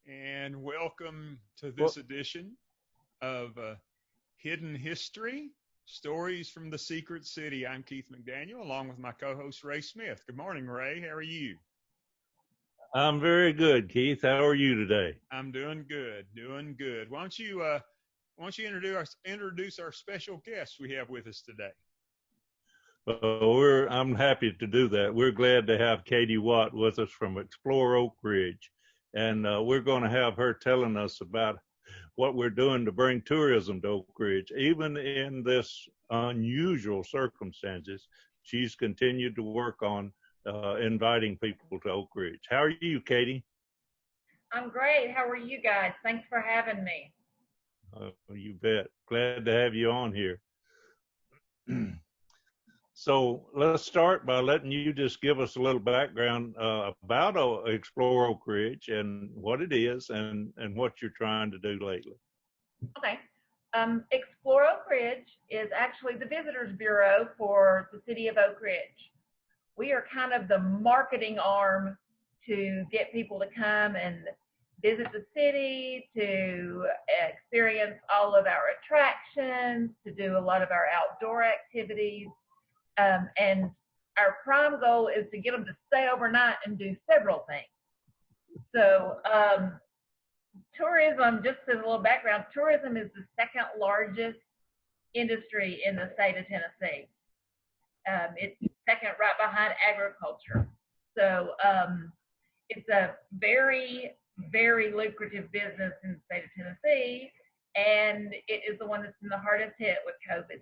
and welcome to Well, this edition of Hidden History Stories from the Secret City. I'm Keith McDaniel, along with my co host, Ray Smith. Good morning, Ray. How are you? I'm very good, Keith. How are you today? I'm doing good, doing good. Why don't you introduce our special guest we have with us today? I'm happy to do that. We're glad to have Katy Watt with us from Explore Oak Ridge, and we're going to have her telling us about what we're doing to bring tourism to Oak Ridge. Even in this unusual circumstances, she's continued to work on inviting people to Oak Ridge. How are you, Katy? I'm great. How are you guys? Thanks for having me. You bet. Glad to have you on here. So let's start by letting you just give us a little background about Explore Oak Ridge and what it is and what you're trying to do lately. Okay. Explore Oak Ridge is actually the Visitors Bureau for the city of Oak Ridge. We are kind of the marketing arm to get people to come and visit the city, to experience all of our attractions, to do a lot of our outdoor activities. And our prime goal is to get them to stay overnight and do several things. So tourism, just as a little background, tourism is the second largest industry in the state of Tennessee. It's second right behind agriculture. So it's a very, very lucrative business in the state of Tennessee, and it is the one that's been the hardest hit with COVID.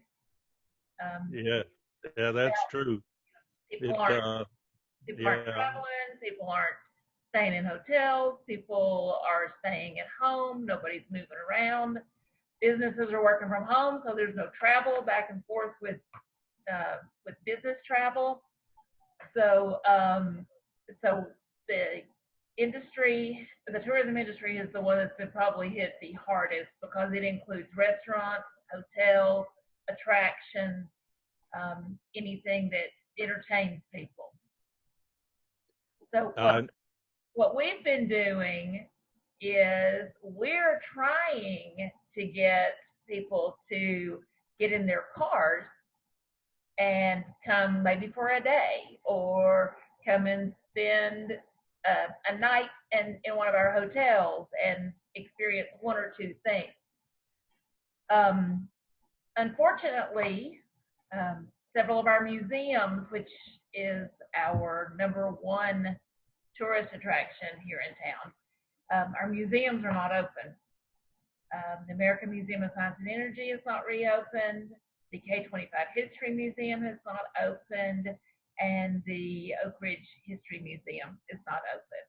Yeah, that's true. People aren't traveling, people aren't staying in hotels, people are staying at home, nobody's moving around. Businesses are working from home, so there's no travel back and forth with business travel. So the industry, the tourism industry is the one that's been probably hit the hardest because it includes restaurants, hotels, attractions, anything that entertains people. So what we've been doing is we're trying to get people to get in their cars and come maybe for a day or come and spend a night in one of our hotels and experience one or two things. Unfortunately, several of our museums, which is our number one tourist attraction here in town, our museums are not open. The American Museum of Science and Energy is not reopened. The K-25 History Museum has not opened, and the Oak Ridge History Museum is not open.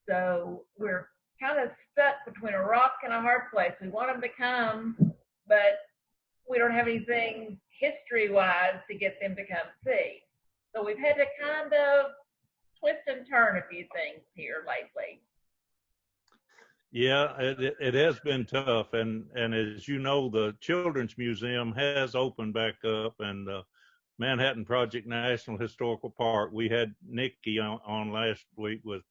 So we're kind of stuck between a rock and a hard place. We want them to come, but we don't have anything history-wise to get them to come see. So we've had to kind of twist and turn a few things here lately. Yeah, it has been tough, and as you know, the Children's Museum has opened back up, and Manhattan Project National Historical Park. We had Nikki on last week with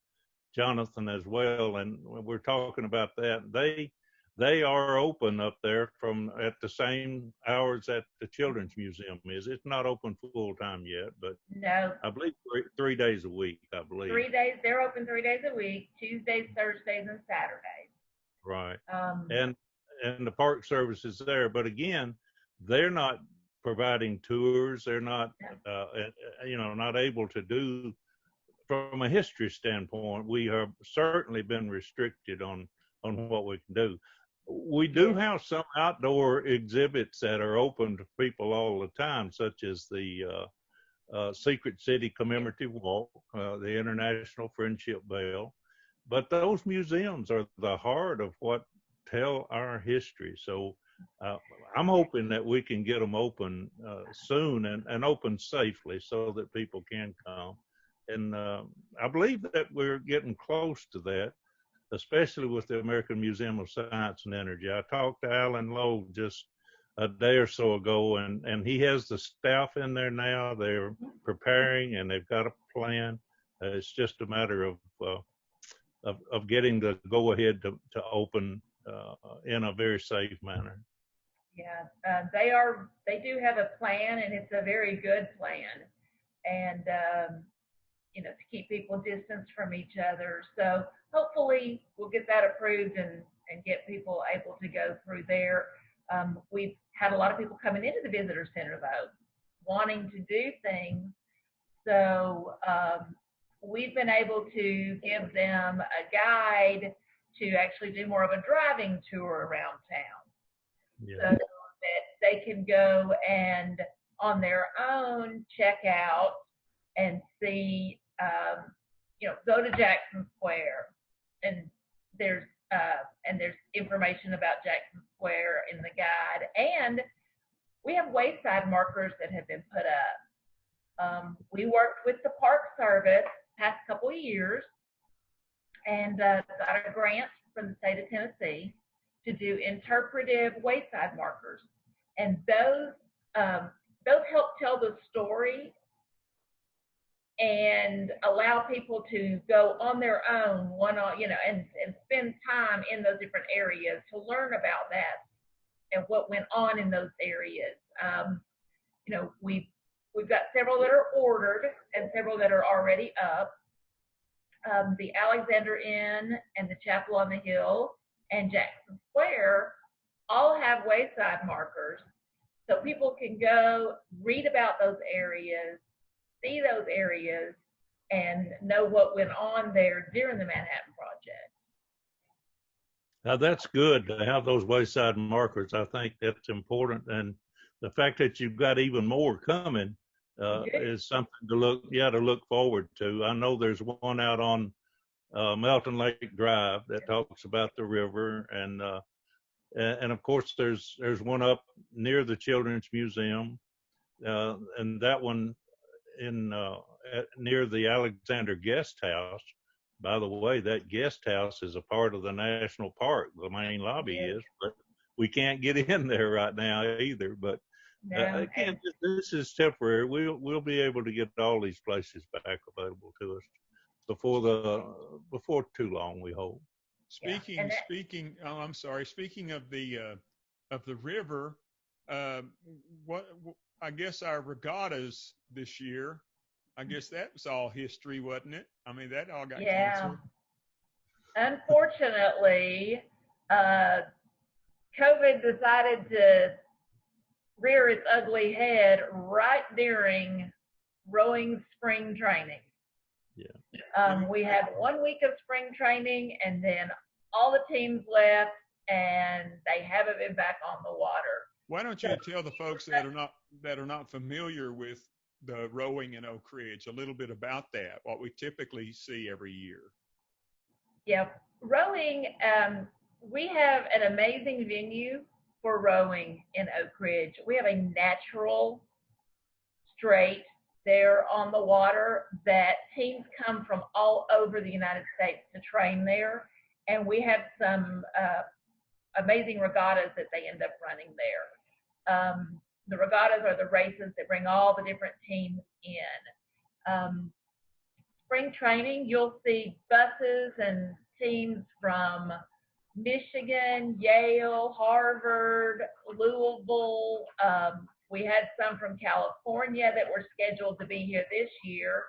Jonathan as well, and we're talking about that. They are open up there from at the same hours that the Children's Museum is. It's not open full time yet, but no, I believe 3 days a week. I believe 3 days. They're open 3 days a week: Tuesdays, Thursdays, and Saturdays. Right. And the Park Service is there, but again, they're not providing tours. They're not, not able to do. From a history standpoint, we have certainly been restricted on what we can do. We do have some outdoor exhibits that are open to people all the time, such as the Secret City Commemorative Walk, the International Friendship Bell. But those museums are the heart of what tell our history. So I'm hoping that we can get them open soon and open safely so that people can come. And I believe that we're getting close to that, especially with the American Museum of Science and Energy. I talked to Alan Lowe just a day or so ago, and he has the staff in there now. They're preparing, and they've got a plan. It's just a matter of of getting the go ahead to open in a very safe manner. Yeah, they do have a plan, and it's a very good plan. And, to keep people distanced from each other. So hopefully we'll get that approved and get people able to go through there. We've had a lot of people coming into the visitor center, though, wanting to do things. So we've been able to give them a guide to actually do more of a driving tour around town. Yeah. So that they can go and on their own check out and see, go to Jackson Square, and there's information about Jackson Square in the guide, and we have wayside markers that have been put up. We worked with the Park Service past couple of years and got a grant from the state of Tennessee to do interpretive wayside markers, and those help tell the story and allow people to go on their own, and spend time in those different areas to learn about that and what went on in those areas. We've got several that are ordered and several that are already up. The Alexander Inn and the Chapel on the Hill and Jackson Square all have wayside markers, so people can go read about those areas, see those areas, and know what went on there during the Manhattan Project. Now that's good to have those wayside markers. I think that's important, and the fact that you've got even more coming is something to look forward to. I know there's one out on Melton Lake Drive that talks about the river, and of course there's one up near the Children's Museum, and that one near the Alexander Guest House. By the way, that guest house is a part of the national park. The main lobby is, but we can't get in there right now either. But again, this is temporary. We'll be able to get all these places back available to us before too long, we hope. Speaking of the river, I guess our regattas this year, I guess that was all history, wasn't it? I mean, that all got canceled. Unfortunately, COVID decided to rear its ugly head right during rowing spring training. Yeah. We had 1 week of spring training, and then all the teams left, and they haven't been back on the water. Why don't you tell the folks that are not familiar with the rowing in Oak Ridge a little bit about that, what we typically see every year? Yeah, rowing, we have an amazing venue for rowing in Oak Ridge. We have a natural strait there on the water that teams come from all over the United States to train there, and we have some amazing regattas that they end up running there. The regattas are the races that bring all the different teams in. Spring training, you'll see buses and teams from Michigan, Yale, Harvard, Louisville. We had some from California that were scheduled to be here this year.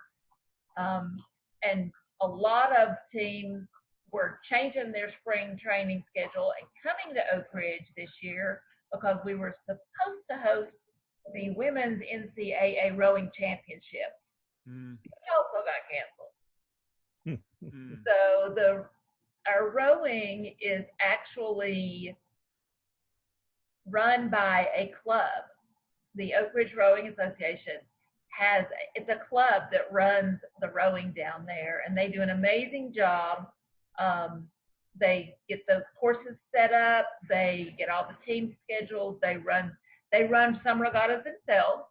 And a lot of teams were changing their spring training schedule and coming to Oak Ridge this year because we were supposed to host the Women's NCAA Rowing Championship. It also got canceled. So our rowing is actually run by a club. The Oak Ridge Rowing Association it's a club that runs the rowing down there, and they do an amazing job. They get those courses set up, they get all the teams scheduled, they run some regattas themselves,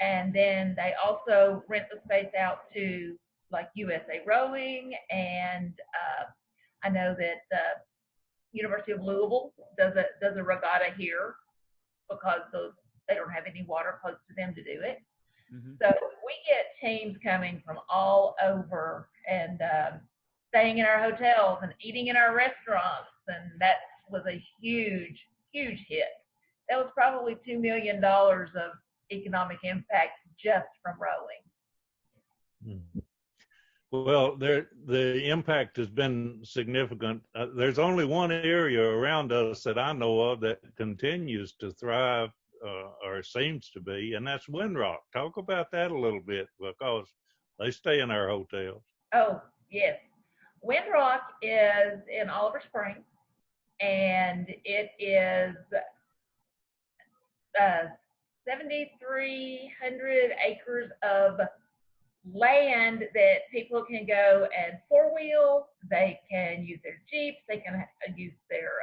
and then they also rent the space out to like USA Rowing, and I know that the University of Louisville does a regatta here because they don't have any water close to them to do it. So we get teams coming from all over, and staying in our hotels and eating in our restaurants, and that was a huge, huge hit. That was probably $2 million of economic impact just from rowing. Hmm. Well, the impact has been significant. There's only one area around us that I know of that continues to thrive, or seems to be, and that's Windrock. Talk about that a little bit, because they stay in our hotels. Oh, yes. Windrock is in Oliver Springs, and it is 7,300 acres of land that people can go and four-wheel. They can use their Jeeps. They can use their,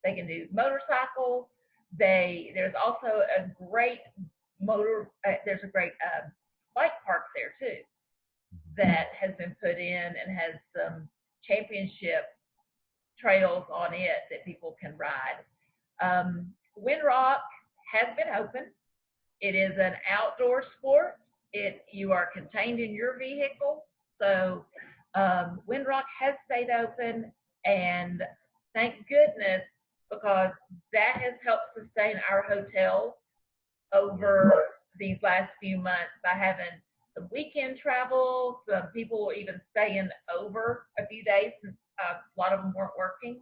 they can do motorcycles. There's also a great there's a great bike park there too that has been put in and has some championship trails on it that people can ride. Windrock has been open. It is an outdoor sport. You are contained in your vehicle. So Windrock has stayed open, and thank goodness, because that has helped sustain our hotels over these last few months by having some weekend travel. Some people were even staying over a few days since a lot of them weren't working.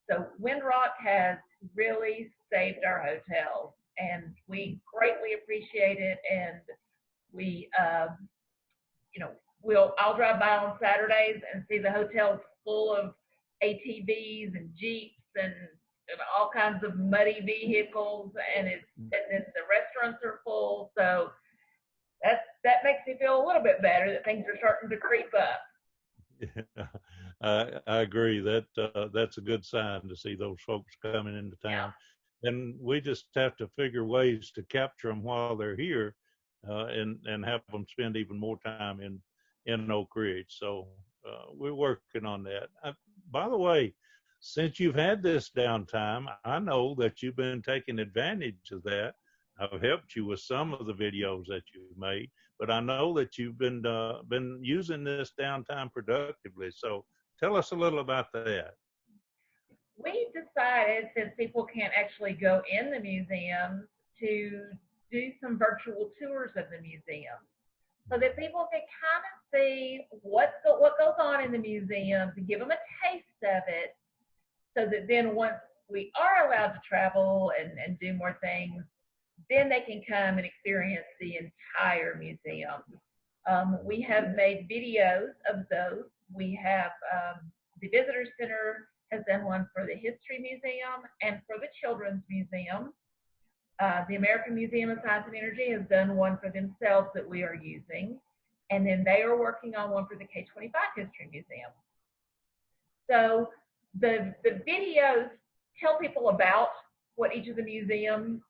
So Windrock has really saved our hotels, and we greatly appreciate it. And we, I'll drive by on Saturdays and see the hotels full of ATVs and Jeeps and all kinds of muddy vehicles, and the restaurants are full. So that makes me feel a little bit better that things are starting to creep up. Yeah, I agree. That's a good sign to see those folks coming into town. Yeah. And we just have to figure ways to capture them while they're here, and have them spend even more time in Oak Ridge. So we're working on that. By the way, since you've had this downtime, I know that you've been taking advantage of that. I've helped you with some of the videos that you've made, but I know that you've been using this downtime productively. So tell us a little about that. We decided, since people can't actually go in the museum, to do some virtual tours of the museum so that people can kind of see what goes on in the museum, to give them a taste of it, so that then once we are allowed to travel and do more things, then they can come and experience the entire museum. We have made videos of those. We have the Visitor Center has done one for the History Museum and for the Children's Museum. The American Museum of Science and Energy has done one for themselves that we are using. And then they are working on one for the K-25 History Museum. So the videos tell people about what each of the museums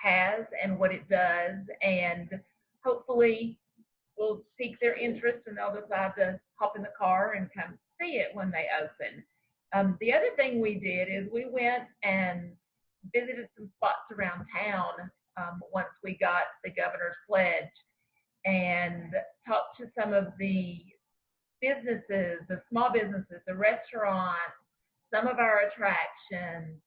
has and what it does, and hopefully will pique their interest, and they'll decide to hop in the car and come see it when they open. The other thing we did is we went and visited some spots around town once we got the governor's pledge, and talked to some of the businesses, the small businesses, the restaurants, some of our attractions,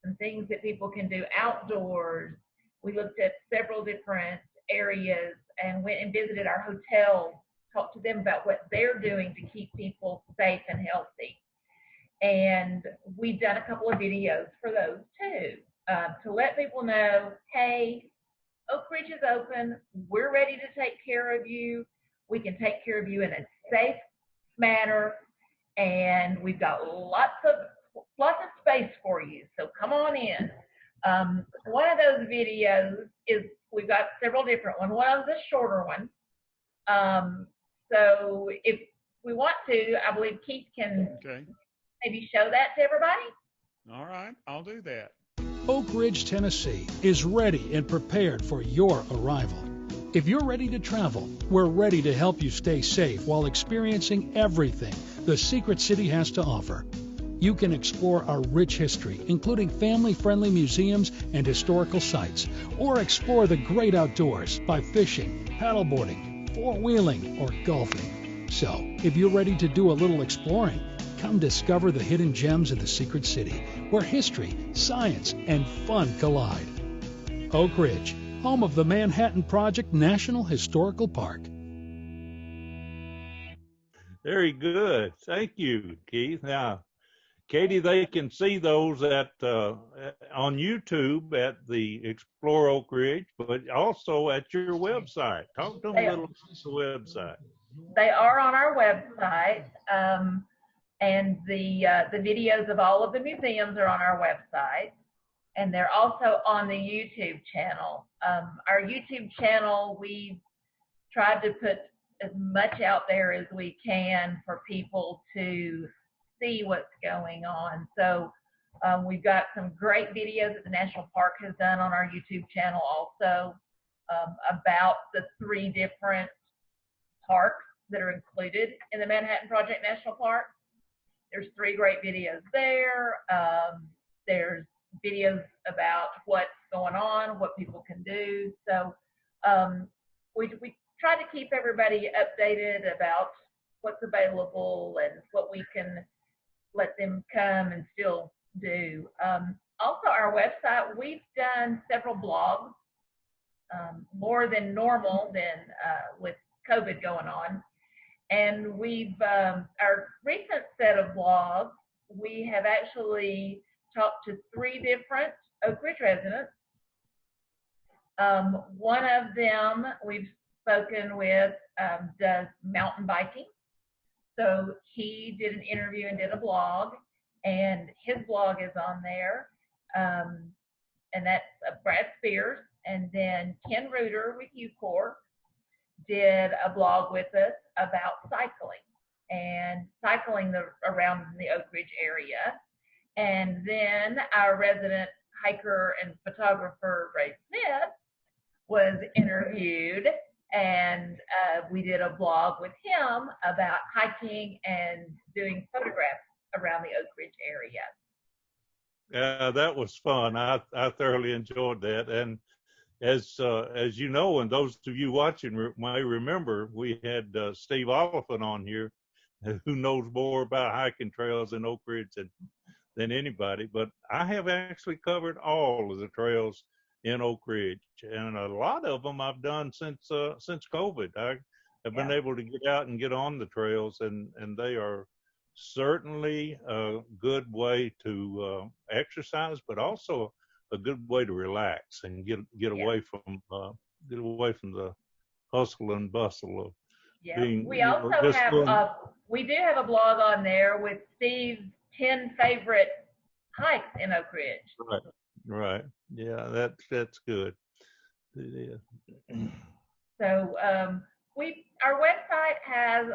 some things that people can do outdoors. We looked at several different areas and went and visited our hotels, talked to them about what they're doing to keep people safe and healthy. And we've done a couple of videos for those too, to let people know, hey, Oak Ridge is open. We're ready to take care of you. We can take care of you in a safe manner, and we've got lots of space for you. So come on in. One of those videos is, we've got several different ones. One of them is a shorter one. So if we want to, I believe Keith can maybe show that to everybody. All right, I'll do that. Oak Ridge, Tennessee is ready and prepared for your arrival. If you're ready to travel, we're ready to help you stay safe while experiencing everything the Secret City has to offer. You can explore our rich history, including family-friendly museums and historical sites, or explore the great outdoors by fishing, paddleboarding, four-wheeling, or golfing. So, if you're ready to do a little exploring, come discover the hidden gems of the Secret City, where history, science, and fun collide. Oak Ridge, home of the Manhattan Project National Historical Park. Very good. Thank you, Keith. Now, Katy, they can see those on YouTube at the Explore Oak Ridge, but also at your website. Talk to them a little about the website. They are on our website, and the videos of all of the museums are on our website, and they're also on the YouTube channel. Our YouTube channel, we've tried to put as much out there as we can for people to see what's going on. So we've got some great videos that the National Park has done on our YouTube channel also about the 3 different parks that are included in the Manhattan Project National Park. There's 3 great videos there. There's videos about what's going on, what people can do. So we try to keep everybody updated about what's available and what we can let them come and still do. Also, our website, we've done several blogs, more than normal with COVID going on. And we've, our recent set of blogs, we have actually talked to 3 different Oak Ridge residents. One of them we've spoken with does mountain biking. So he did an interview and did a blog, and his blog is on there. And that's Brad Spears. And then Ken Reuter with UCOR did a blog with us about cycling around the Oak Ridge area. And then our resident hiker and photographer, Ray Smith, was interviewed, and we did a blog with him about hiking and doing photographs around the Oak Ridge area. That was fun. I thoroughly enjoyed that. And as you know, and those of you watching may remember, we had Steve Oliphant on here, who knows more about hiking trails in Oak Ridge than anybody. But I have actually covered all of the trails in Oak Ridge, and a lot of them I've done since COVID. I have been able to get out and get on the trails, and they are certainly a good way to exercise, but also a good way to relax and get away from the hustle and bustle of being. We also have we do have a blog on there with Steve's 10 favorite hikes in Oak Ridge. Right. Yeah, that's good. It is. So our website has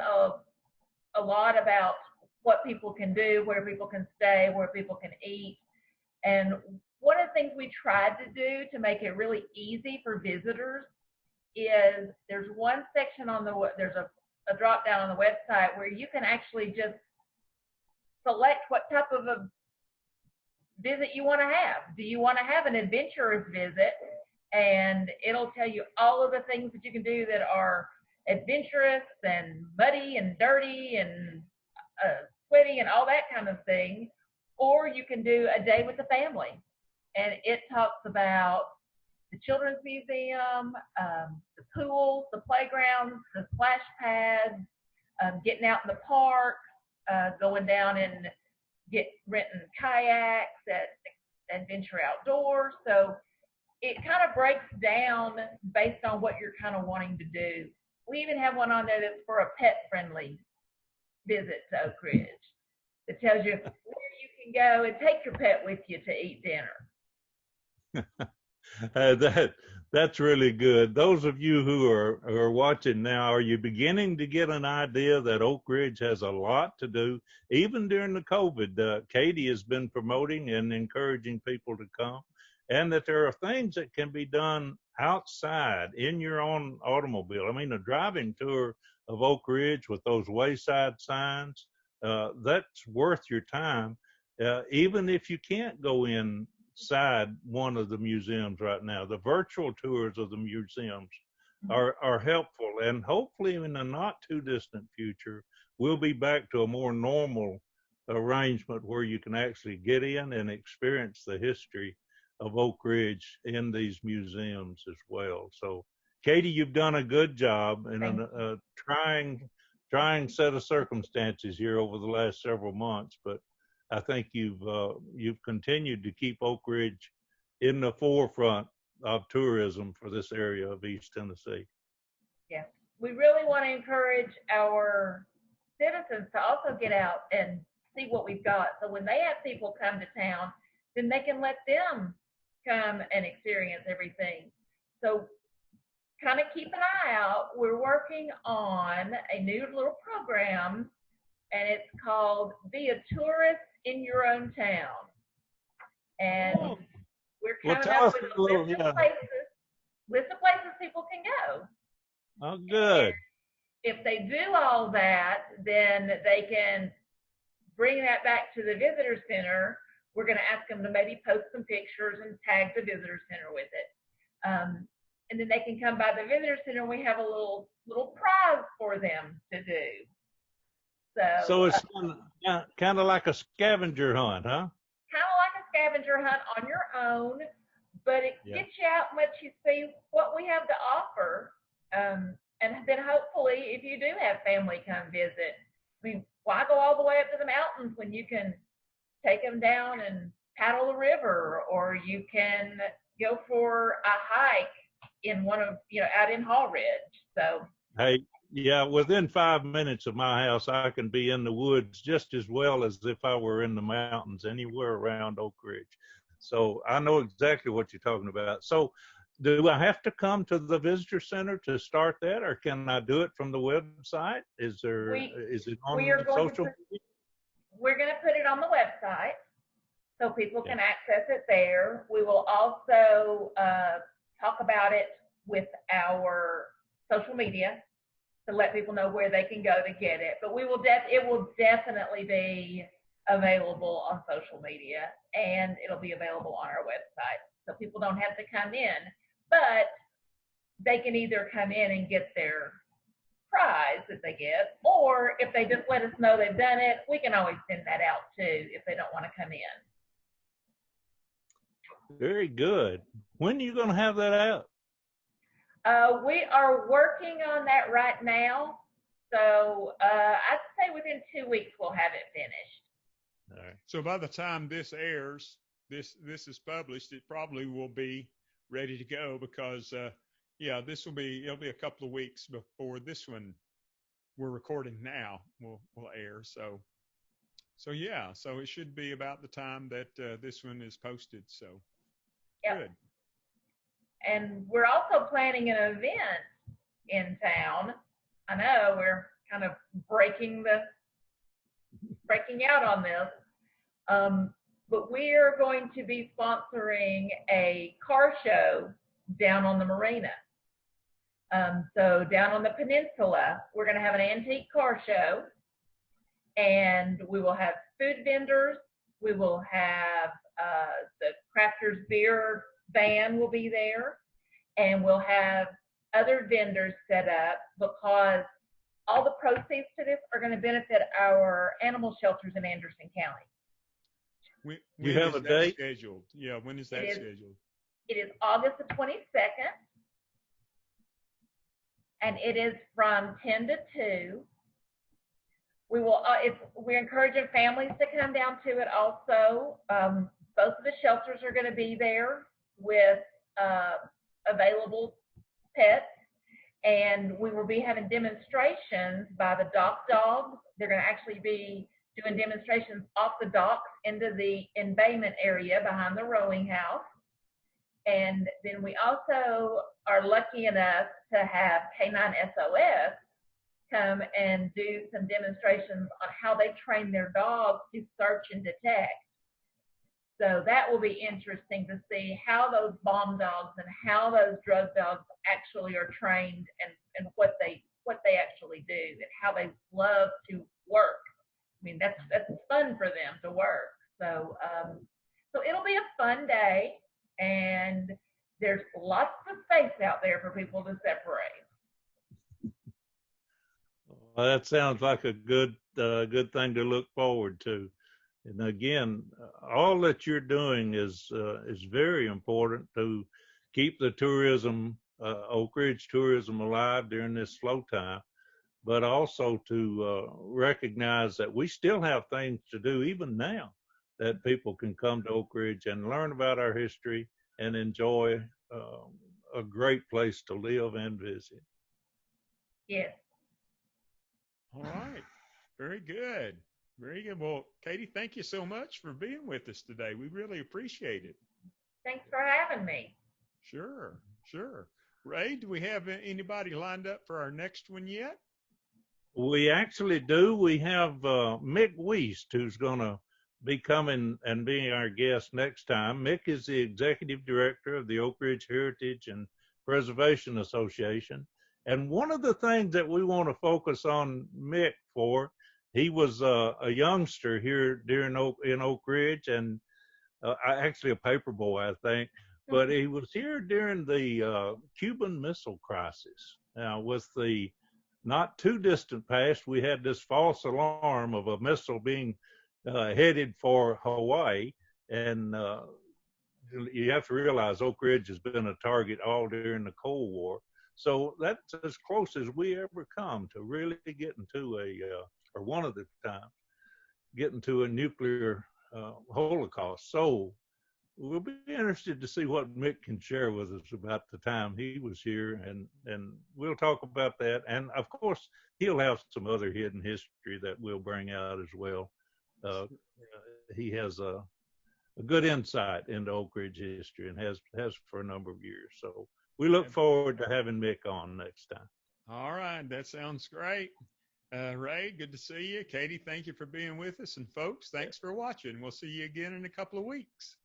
a lot about what people can do, where people can stay, where people can eat. And one of the things we tried to do to make it really easy for visitors is there's one section there's a drop down on the website where you can actually just select what type of a visit you want to have. Do you want to have an adventurous visit? And it'll tell you all of the things that you can do that are adventurous and muddy and dirty and sweaty and all that kind of thing. Or you can do a day with the family. And it talks about the Children's Museum, the pools, the playgrounds, the splash pads, getting out in the park, going down and renting kayaks at Adventure Outdoors. So it kind of breaks down based on what you're kind of wanting to do. We even have one on there that's for a pet-friendly visit to Oak Ridge. It tells you where you can go and take your pet with you to eat dinner. That's really good. Those of you who are watching now, are you beginning to get an idea that Oak Ridge has a lot to do? Even during the COVID, Katy has been promoting and encouraging people to come, and that there are things that can be done outside in your own automobile. I mean, a driving tour of Oak Ridge with those wayside signs, that's worth your time, even if you can't go inside one of the museums right now. The virtual tours of the museums are helpful. And hopefully in the not too distant future, we'll be back to a more normal arrangement where you can actually get in and experience the history of Oak Ridge in these museums as well. So, Katy, you've done a good job in a trying set of circumstances here over the last several months, but I think you've continued to keep Oak Ridge in the forefront of tourism for this area of East Tennessee. Yes, we really want to encourage our citizens to also get out and see what we've got. So when they have people come to town, then they can let them come and experience everything. So kind of keep an eye out. We're working on a new little program, and it's called Be a Tourist in Your Own Town. And we're coming up with a list of places people can go. Oh, good. And if they do all that, then they can bring that back to the visitor center. We're going to ask them to maybe post some pictures and tag the visitor center with it. And then they can come by the visitor center, and we have a little prize for them to do. So it's kind of like a scavenger hunt, huh? Kind of like a scavenger hunt on your own, but it gets you out and lets you see what we have to offer. And then hopefully, if you do have family come visit, I mean, why go all the way up to the mountains when you can take them down and paddle the river, or you can go for a hike in out in Hall Ridge. So hey, yeah, within 5 minutes of my house, I can be in the woods just as well as if I were in the mountains anywhere around Oak Ridge. So I know exactly what you're talking about. So do I have to come to the visitor center to start that, or can I do it from the website? Is it on social media? We're going to put it on the website so people can access it there. We will also talk about it with our social media to let people know where they can go to get it. But it will definitely be available on social media, and it'll be available on our website. So people don't have to come in, but they can either come in and get their prize that they get, or if they just let us know they've done it, we can always send that out too if they don't want to come in. Very good. When are you going to have that out? We are working on that right now. So I'd say within 2 weeks we'll have it finished. All right. So by the time this airs, this is published, it probably will be ready to go because it'll be a couple of weeks before this one we're recording now will air. So it should be about the time that this one is posted. So good. And we're also planning an event in town. I know we're kind of breaking out on this, but we are going to be sponsoring a car show down on the marina. So down on the peninsula, we're going to have an antique car show, and we will have food vendors. We will have the Crafters Beer van will be there, and we'll have other vendors set up because all the proceeds to this are going to benefit our animal shelters in Anderson County. When you have a date scheduled? Yeah, when is that scheduled? It is August the 22nd, and it is from 10 to 2. We're encouraging families to come down to it also. Both of the shelters are going to be there with available pets, and we will be having demonstrations by the dock dogs. They're going to actually be doing demonstrations off the docks into the embayment area behind the rowing house. And then we also are lucky enough to have K9 SOS come and do some demonstrations on how they train their dogs to search and detect. So that will be interesting to see how those bomb dogs and how those drug dogs actually are trained and what they actually do and how they love to work. I mean, that's fun for them to work. So it'll be a fun day, and there's lots of space out there for people to separate. Well, that sounds like a good thing to look forward to. And again, all that you're doing is very important to keep the tourism, Oak Ridge tourism alive during this slow time, but also to recognize that we still have things to do even now, that people can come to Oak Ridge and learn about our history and enjoy a great place to live and visit. Yes. All right. Very good. Very good. Well, Katy, thank you so much for being with us today. We really appreciate it. Thanks for having me. Sure. Ray, do we have anybody lined up for our next one yet? We actually do. We have Mick Wiest, who's going to be coming and being our guest next time. Mick is the executive director of the Oak Ridge Heritage and Preservation Association. And one of the things that we want to focus on Mick for, he was a youngster here in Oak Ridge, and actually a paper boy, I think. But he was here during the Cuban Missile Crisis. Now, with the not too distant past, we had this false alarm of a missile being headed for Hawaii. And you have to realize Oak Ridge has been a target all during the Cold War. So that's as close as we ever come to really getting to or one of the times, getting to a nuclear holocaust. So we'll be interested to see what Mick can share with us about the time he was here, and we'll talk about that. And of course, he'll have some other hidden history that we'll bring out as well. He has a good insight into Oak Ridge history and has for a number of years. So we look forward to having Mick on next time. All right, that sounds great. Ray, good to see you. Katy, thank you for being with us. And folks, thanks for watching. We'll see you again in a couple of weeks.